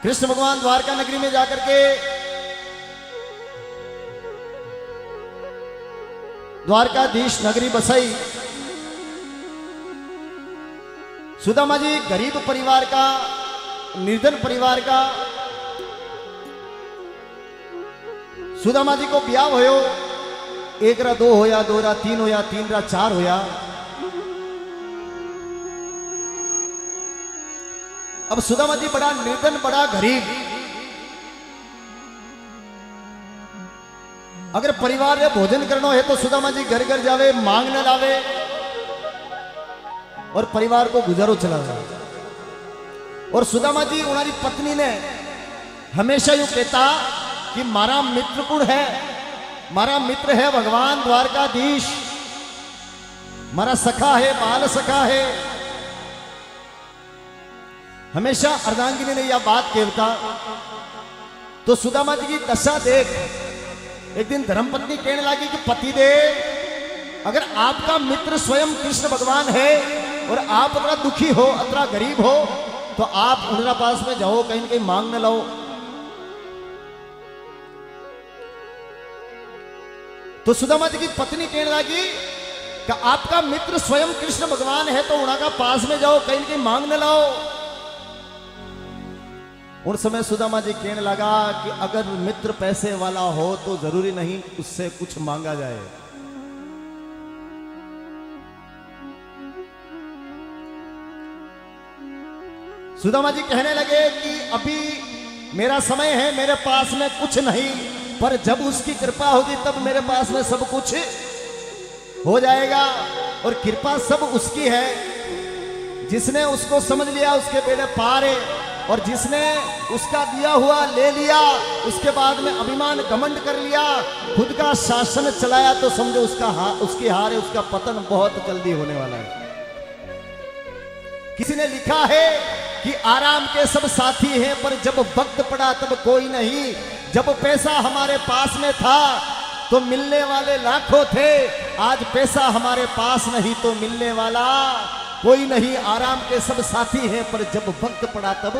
कृष्ण भगवान द्वारका नगरी में जाकर के द्वारकाधीश नगरी बसाई। सुदामा जी गरीब परिवार का, निर्धन परिवार का। सुदामा जी को ब्याह होयो, एक रा दो होया, दो रा तीन होया, तीन रा चार होया। अब सुदामा जी बड़ा निर्धन, बड़ा गरीब। अगर परिवार में भोजन करना है तो सुदामा जी घर घर जावे, मांग न लावे और परिवार को गुजारो चला जाए। और सुदामा जी उनारी पत्नी ने हमेशा यूं कहता कि मारा मित्र कुण है, मारा मित्र है भगवान द्वारकाधीश, मारा सखा है, बाल सखा है। हमेशा अर्धांगिनी ने यह बात कहता। तो सुदामा जी की दशा देख एक दिन धर्मपत्नी कहने लगी कि पतिदेव, अगर आपका मित्र स्वयं कृष्ण भगवान है और आप अतरा दुखी हो, अतरा गरीब हो, तो आप उनका पास में जाओ, कहीं न कहीं मांग न लाओ। तो सुदामा जी की पत्नी कहने लगी कि आपका मित्र स्वयं कृष्ण भगवान है तो उनका पास में जाओ, कहीं न कहीं मांग न लाओ। उन समय सुदामा जी कहने लगा कि अगर मित्र पैसे वाला हो तो जरूरी नहीं उससे कुछ मांगा जाए। सुदामा जी कहने लगे कि अभी मेरा समय है, मेरे पास में कुछ नहीं, पर जब उसकी कृपा होगी तब मेरे पास में सब कुछ हो जाएगा। और कृपा सब उसकी है, जिसने उसको समझ लिया उसके बेड़े पार है, और जिसने उसका दिया हुआ ले लिया, उसके बाद में अभिमान घमंड कर लिया, खुद का शासन चलाया, तो समझो उसकी हार है, उसका पतन बहुत जल्दी होने वाला है। किसी ने लिखा है कि आराम के सब साथी हैं, पर जब वक्त पड़ा तब कोई नहीं। जब पैसा हमारे पास में था तो मिलने वाले लाखों थे, आज पैसा हमारे पास नहीं तो मिलने वाला कोई नहीं। आराम के सब साथी हैं, पर जब वक्त पड़ा तब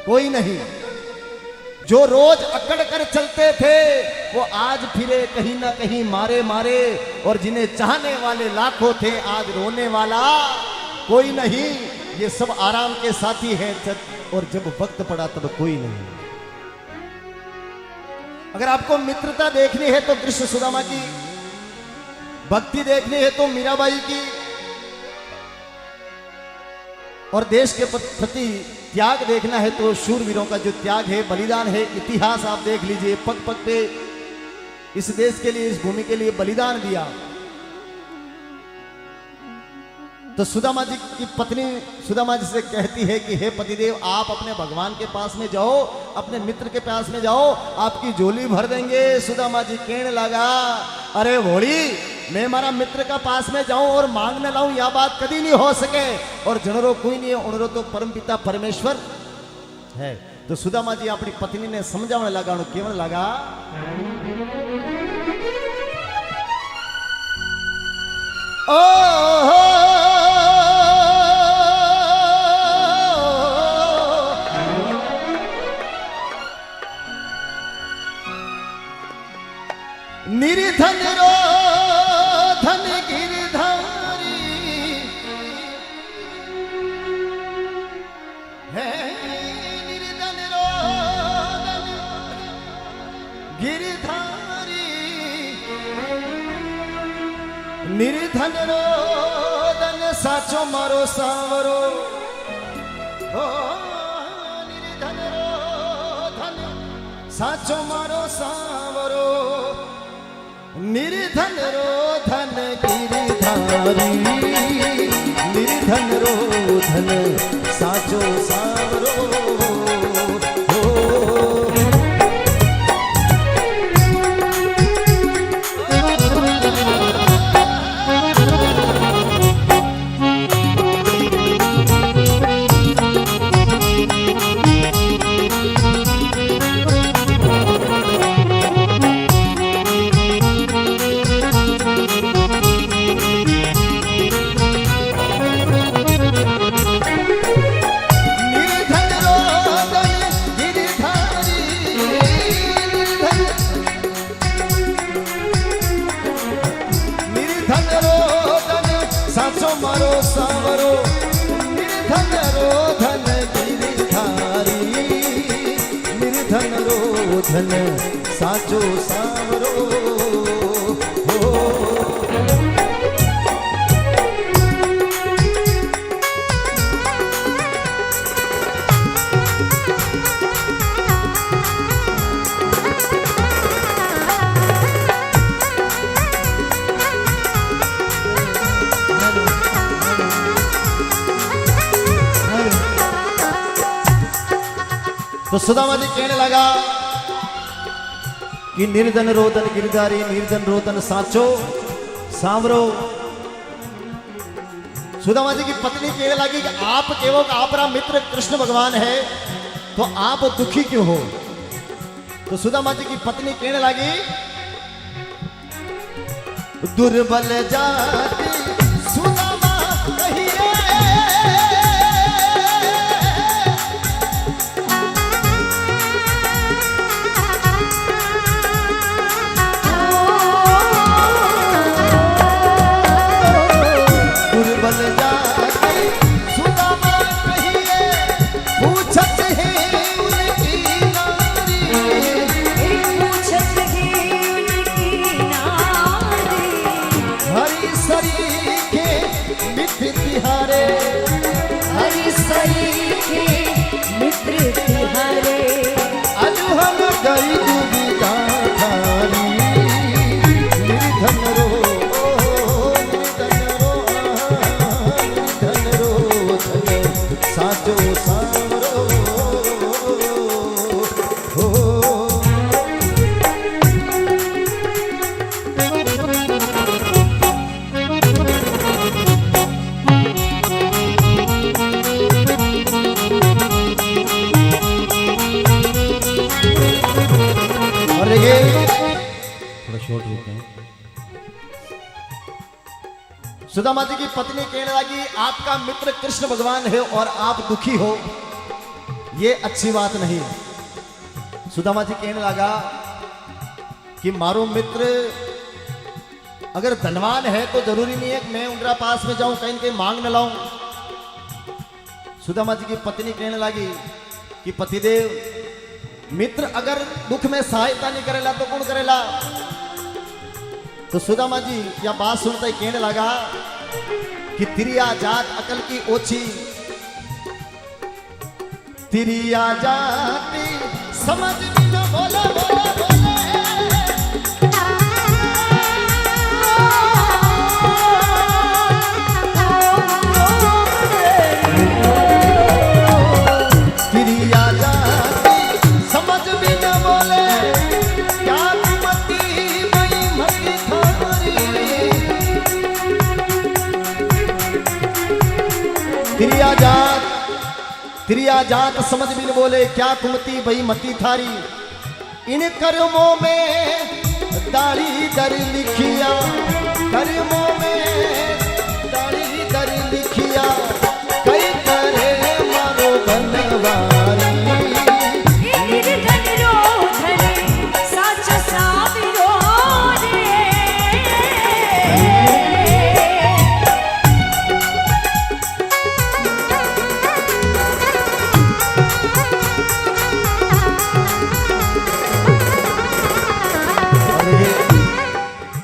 कोई नहीं। जो रोज अकड़ कर चलते थे वो आज फिरे कहीं ना कहीं मारे मारे, और जिन्हें चाहने वाले लाखों थे आज रोने वाला कोई नहीं। ये सब आराम के साथी हैं, और जब वक्त पड़ा तब कोई नहीं। अगर आपको मित्रता देखनी है तो कृष्ण सुदामा की, भक्ति देखनी है तो मीराबाई की, और देश के प्रति त्याग देखना है तो शूरवीरों का जो त्याग है, बलिदान है, इतिहास आप देख लीजिए। पग पग पे इस देश के लिए, इस भूमि के लिए बलिदान दिया। तो सुदामा जी की पत्नी सुदामा जी से कहती है कि हे पतिदेव, आप अपने भगवान के पास में जाओ, अपने मित्र के पास में जाओ, आपकी झोली भर देंगे। सुदामा जी कहने लगा, अरे भोली, मैं हमारा मित्र का पास में जाऊं और मांग न लाऊं, यह बात कभी नहीं हो सके। और जनरो कोई नहीं है, उनरो तो परमपिता परमेश्वर है। तो सुदामा जी अपनी पत्नी ने समझाने लगा, केवल लगा ओ निर्धन रो धन गिरधारी है, निर्धन रो धन गिरधारी, निर्धन रो धन साचो मारो सांवरो। ओ निर्धन रो धन साचो मारो सांवरो, निर्धन रो धन गिरधारी, निर्धन रो धन साचो सांवरो। निर्धन धन साचो सांवरो हो। तो सुदामा जी कहने लगा कि निर्धन रोदन गिरधारी, निर्धन रोदन साचो सांवरो। सुदामा जी की पत्नी कहने लगी कि आप केवल आपका मित्र कृष्ण भगवान है तो आप दुखी क्यों हो। तो सुदामा जी की पत्नी कहने लगी दुर्बल जाति सुदामा कहिए, सुदामा जी की पत्नी कहने लगी आपका मित्र कृष्ण भगवान है और आप दुखी हो, ये अच्छी बात नहीं। सुदामा जी कहने लगा कि मारो मित्र अगर धनवान है तो जरूरी नहीं है कि मैं उनके पास में जाऊं, कहीं कहीं मांग न लाऊं। सुदामा जी की पत्नी कहने लगी कि पतिदेव मित्र अगर दुख में सहायता नहीं करेला तो कौन करेला। तो सुदामा जी यह बात सुनते ही कहने लगा कि तिरिया जात अकल की ओछी, तिरिया जाति समझ भी न बोले बोले बोले। तिरिया जाति समझ भी न बोले, क्या मती मई मती थारी। तिरिया जात समझ भी न बोले, क्या कुमती भई मती थारी। इन कर्मों में दाढ़ी दर लिखिया, कर्मों में दाढ़ी दर लिखिया, कई करे मारो बनवारी।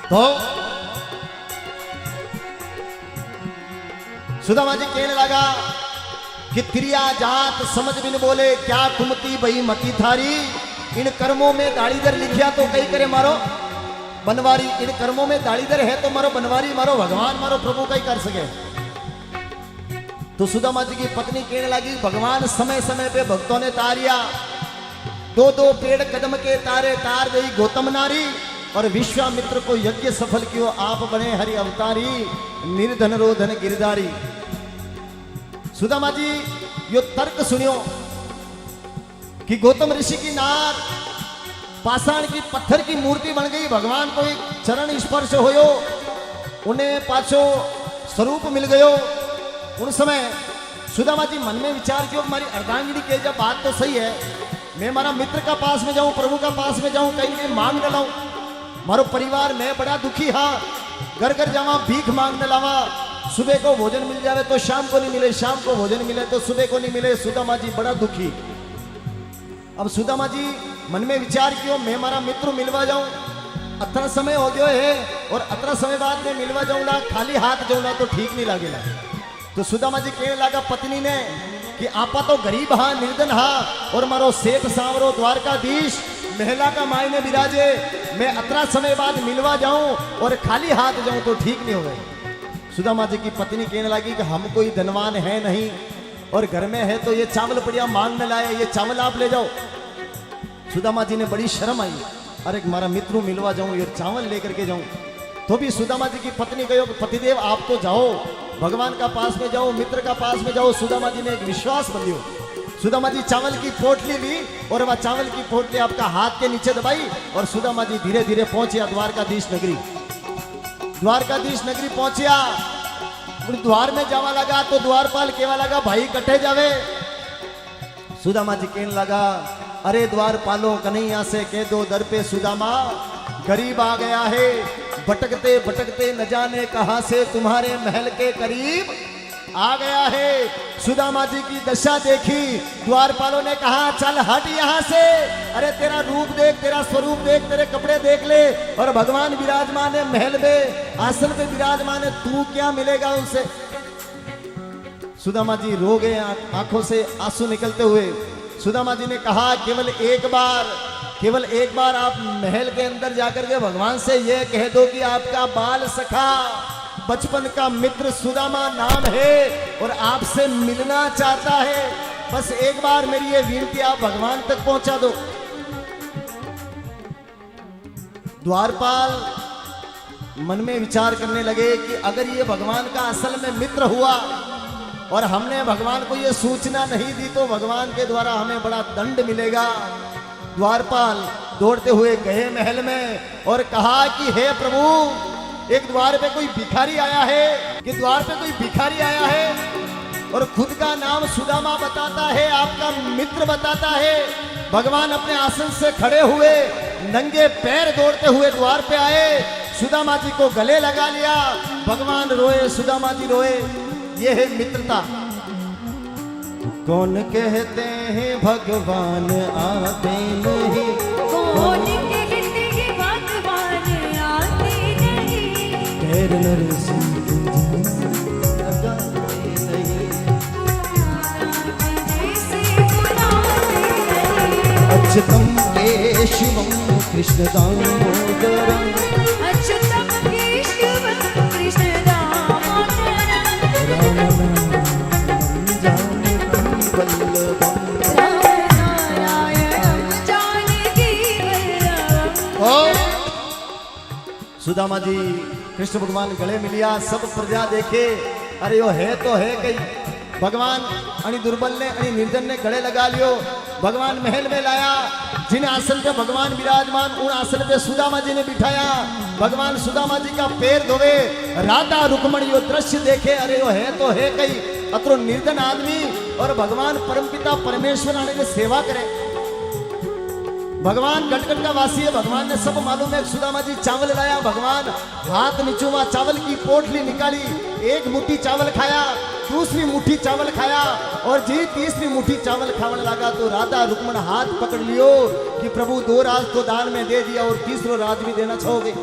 तो सुदामा जी कहने लगा कि तिरिया जात समझ भी न बोले, क्या कुमती भई मती थारी। इन कर्मों में दाढ़ीदर लिखिया तो कई करे मारो बनवारी। इन कर्मों में दाढ़ीदर है तो मारो बनवारी, मारो भगवान, मारो प्रभु कई कर सके। तो सुदामा जी की पत्नी कहने लगी भगवान समय समय पे भक्तों ने तारिया, दो दो पेड़ कदम के तारे तार गई गौतम नारी। और विश्वामित्र को यज्ञ सफल कियो, आप बने हरि अवतारी, निर्धन रोधन गिरधारी। सुदामा जी यो तर्क सुनियो कि गौतम ऋषि की नार पाषाण की पत्थर की मूर्ति बन गई, भगवान को एक चरण स्पर्श होयो, उन्हें पाछो स्वरूप मिल गयो। उन समय सुदामा जी मन में विचार किया हमारी अर्धांगिनी के जब बात तो सही है, मैं हमारा मित्र का पास में जाऊं, प्रभु का पास में जाऊं, कहीं कहीं मांग न लाऊं। मारो परिवार मैं बड़ा दुखी हाँ, घर घर जावा भीख मांग न लावा। सुबह को भोजन मिल जावे तो शाम को नहीं मिले, शाम को भोजन मिले तो सुबह को नहीं मिले। सुदामा जी बड़ा दुखी। अब सुदामा जी मन में विचार कियो मैं मारा मित्र मिलवा जाऊं, अतना समय हो गयो है और अतना समय बाद में मिलवा जाऊंगा, खाली हाथ जाऊंगा तो ठीक नहीं लगेगा। तो सुदामा जी कहने लगा पत्नी ने कि आपा तो गरीब हाँ, निर्धन हाँ, और मारो सेठ सांवरो द्वारकाधीश महिला का मायने विराजे, मैं अतना समय बाद मिलवा जाऊं और खाली हाथ जाऊं तो ठीक नहीं होगा। सुदामा जी की पत्नी कहने लगी कि हम कोई धनवान है नहीं और घर में है तो ये चावल बढ़िया मांग में लाए, ये चावल आप ले जाओ। सुदामा जी ने बड़ी शर्म आई, अरे मारा मित्र मिलवा जाऊं, ये चावल लेकर के जाऊं। तो भी सुदामा जी की पत्नी कहो कि पतिदेव आप तो जाओ, भगवान का पास में जाओ, मित्र का पास में जाओ। सुदामा जी ने एक विश्वास बंधियो। सुदामा जी चावल की पोटली ली और वह चावल की पोटली आपका हाथ के नीचे दबाई और सुदामा जी धीरे धीरे पहुंचे द्वारकाधीश नगरी। द्वारकाधीश नगरी पहुंचिया, द्वार में जावा लगा तो द्वारपाल केवा लगा भाई कटे जावे। सुदामा जी कहने लगा अरे द्वारपालो कन्हैया से कह दो दर पे सुदामा गरीब आ गया है, भटकते भटकते न जाने कहां से तुम्हारे महल के करीब आ गया है। सुदामा जी की दशा देखी, द्वारपालों ने कहा चल हट यहां से, अरे तेरा रूप देख, तेरा स्वरूप देख, तेरे कपड़े देख ले, और भगवान विराजमान है महल में, आसन पे विराजमान है, तू क्या मिलेगा उनसे। सुदामा जी रो गए, आंखों से आंसू निकलते हुए। सुदामा जी ने कहा केवल एक बार आप महल के अंदर जाकर के भगवान से यह कह दो कि आपका बाल सखा बचपन का मित्र सुदामा नाम है और आपसे मिलना चाहता है, बस एक बार मेरी ये विनती आप भगवान तक पहुंचा दो। द्वारपाल मन में विचार करने लगे कि अगर ये भगवान का असल में मित्र हुआ और हमने भगवान को ये सूचना नहीं दी तो भगवान के द्वारा हमें बड़ा दंड मिलेगा। द्वारपाल दौड़ते हुए गए महल में और कहा कि हे प्रभु, एक द्वार पे कोई भिखारी आया है, कि द्वार पे कोई भिखारी आया है और खुद का नाम सुदामा बताता है, आपका मित्र बताता है। भगवान अपने आसन से खड़े हुए नंगे पैर दौड़ते हुए द्वार पे आए, सुदामा जी को गले लगा लिया। भगवान रोए, सुदामा जी रोए। ये है मित्रता। कौन कहते हैं भगवान आते नहीं, कौन कहते हैं भगवान आते नहीं, पैर नरसिंह लगाते नहीं, जैसे बुलाते नहीं। अच्युतम केशवम कृष्ण दामोदरम, अच्युतम केशवम कृष्ण दामोदरम, राम नाम जानकी वल्लभम, राम नारायणं जानकी वल्लभम। सुदामा जी कृष्ण भगवान गले मिलिया, सब प्रजा देखे, अरे यो है तो है कहीं। भगवान अनि दुर्बल ने अनि निर्धन ने गले लगा लियो। भगवान महल में लाया, जिन आसन पे भगवान विराजमान उन आसन पे सुदामा जी ने बिठाया। भगवान सुदामा जी का पैर धोवे, राधा रुक्मणी यो दृश्य देखे, अरे यो है तो है कहीं। अतरो निर्धन आदमी और भगवान परमपिता परमेश्वर आने की सेवा करे। भगवान गटगट का वासी है, भगवान ने सब मालूम है। सुदामा जी चावल लाया, भगवान हाथ नीचुआ चावल की पोटली निकाली, एक मुट्ठी चावल खाया, दूसरी मुट्ठी चावल खाया और जी तीसरी मुट्ठी चावल खाने लगा तो राधा रुक्मण हाथ पकड़ लियो कि प्रभु 2 राज तो दान में दे दिया और तीसरो राज भी देना चाहोगे।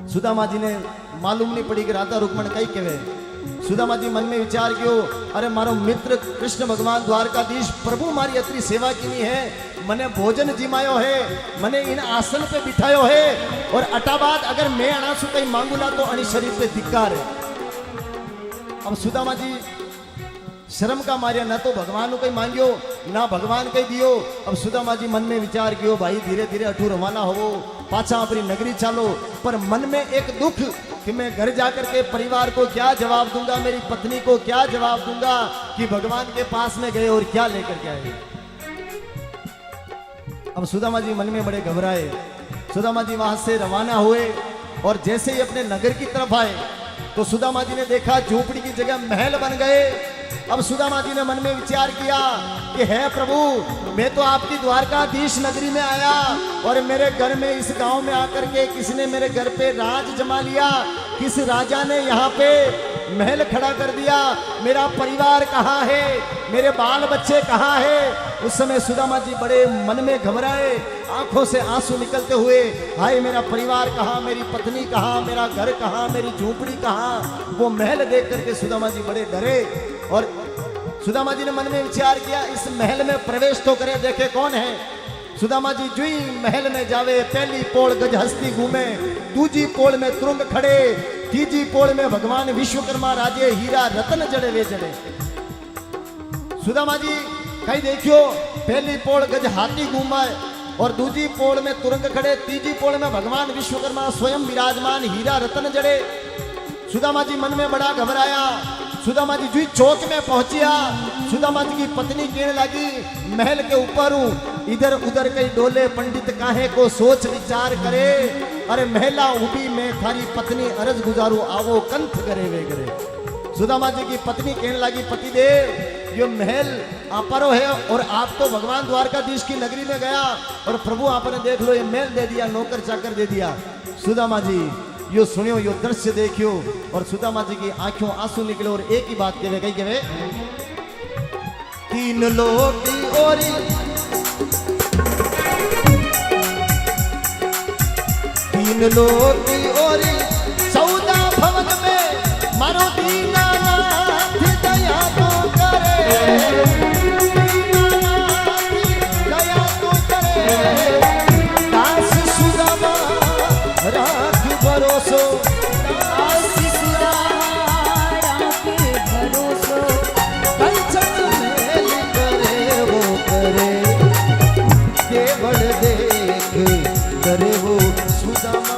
सुदामा जी ने मालूम नहीं पड़ी कि राधा रुक्मण कई कहे। सुदामा जी मन में विचार कियो, अरे मारो मित्र कृष्ण भगवान द्वारकाधीश प्रभु मारी अतरी सेवा की नहीं है, मने भोजन जिमायो है, मने इन आसन पे बिठायो है और अटाबाद अगर मैं अनासु कहीं मांगूला तो अनि शरीर पे धिक्कार है। अब सुदामा जी शर्म का मारिया ना तो भगवान कहीं मांगियो ना भगवान कहीं दियो। अब सुदामा जी मन में विचार कियो, भाई धीरे धीरे अठू रवाना हो, पाछा अपनी नगरी चालो। पर मन में एक दुख कि मैं घर जाकर के परिवार को क्या जवाब दूंगा, मेरी पत्नी को क्या जवाब दूंगा कि भगवान के पास में गए और क्या लेकर के आए। अब सुदामा जी मन में बड़े घबराए। सुदामा जी वहां से रवाना हुए और जैसे ही अपने नगर की तरफ आए तो सुदामा जी ने देखा झोपड़ी की जगह महल बन गए। अब सुदामा जी ने मन में विचार किया कि हे प्रभु, मैं तो आपकी द्वारकाधीश नगरी में आया और मेरे घर में इस गांव में आकर के किसी ने मेरे घर पे राज जमा लिया, किस राजा ने यहाँ पे महल खड़ा कर दिया। मेरा परिवार कहाँ है, मेरे बाल बच्चे कहाँ है। उस समय सुदामा जी बड़े मन में घबराए, आंखों से आंसू निकलते हुए, हाय मेरा परिवार कहाँ, मेरी पत्नी कहाँ, मेरा घर कहाँ, मेरी झोपड़ी कहाँ। वो महल देख करके सुदामा जी बड़े डरे और सुदामा जी ने मन में विचार किया, इस महल में प्रवेश तो करे, देखे कौन है। सुदामा जी जुई महल में जावे, पहली पोल गज हस्ती घूमे, दूजी पोल में तुरंग खड़े, तीजी पोल में भगवान विश्वकर्मा राजे हीरा रतन जड़े वे जड़े। सुदामा जी कहीं देखियो, पहली पोल गज हाथी घूमा और दूजी पोल में तुरंग खड़े, तीजी पोल में भगवान विश्वकर्मा स्वयं विराजमान हीरा रतन जड़े। सुदामा जी मन में बड़ा घबराया। सुदामा जी जुई चौक में पहुंचिया। सुदामा जी की पत्नी कहने लगी, महल के ऊपर हूं, इधर उधर कई डोले, पंडित काहे को सोच विचार करे। अरे महला उबी में थारी पत्नी अरज गुजारू, आवो कंठ करे वे करे। सुदामा जी की पत्नी कहने लगी, पतिदेव ये महल आपरो है और आप तो भगवान द्वारकाधीश की नगरी में गया और प्रभु आपने देख लो ये महल दे दिया, नौकर चाकर दे दिया। सुदामा जी यो सुनियो, यो दृश्य देखियो और सुदामा जी की आंखों आंसू निकले और एक ही बात कहे, कही कहे, तीन लोग की ओरी, तीन लोग की ओरी, सौदा भवन में मारो दीनानाथ दया तो करे, दीनानाथ दया तो करे। दास सुदामा राख भरोसो, दास सुदामा राख भरोसो, कंचन मेल करे वो करे, केवल देख करे वो सुदामा।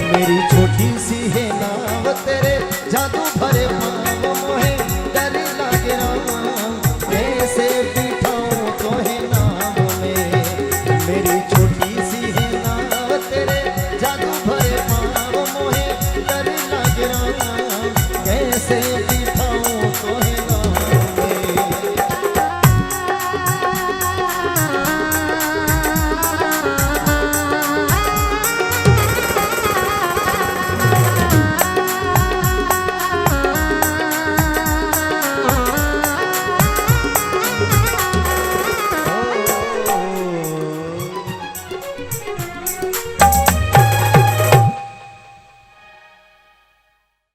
मेरी छोटी सी है नाव तेरे जादू भरे पाँव मोहे डर लागे राम, कैसे बिठाऊं तो है नाव में। मेरी छोटी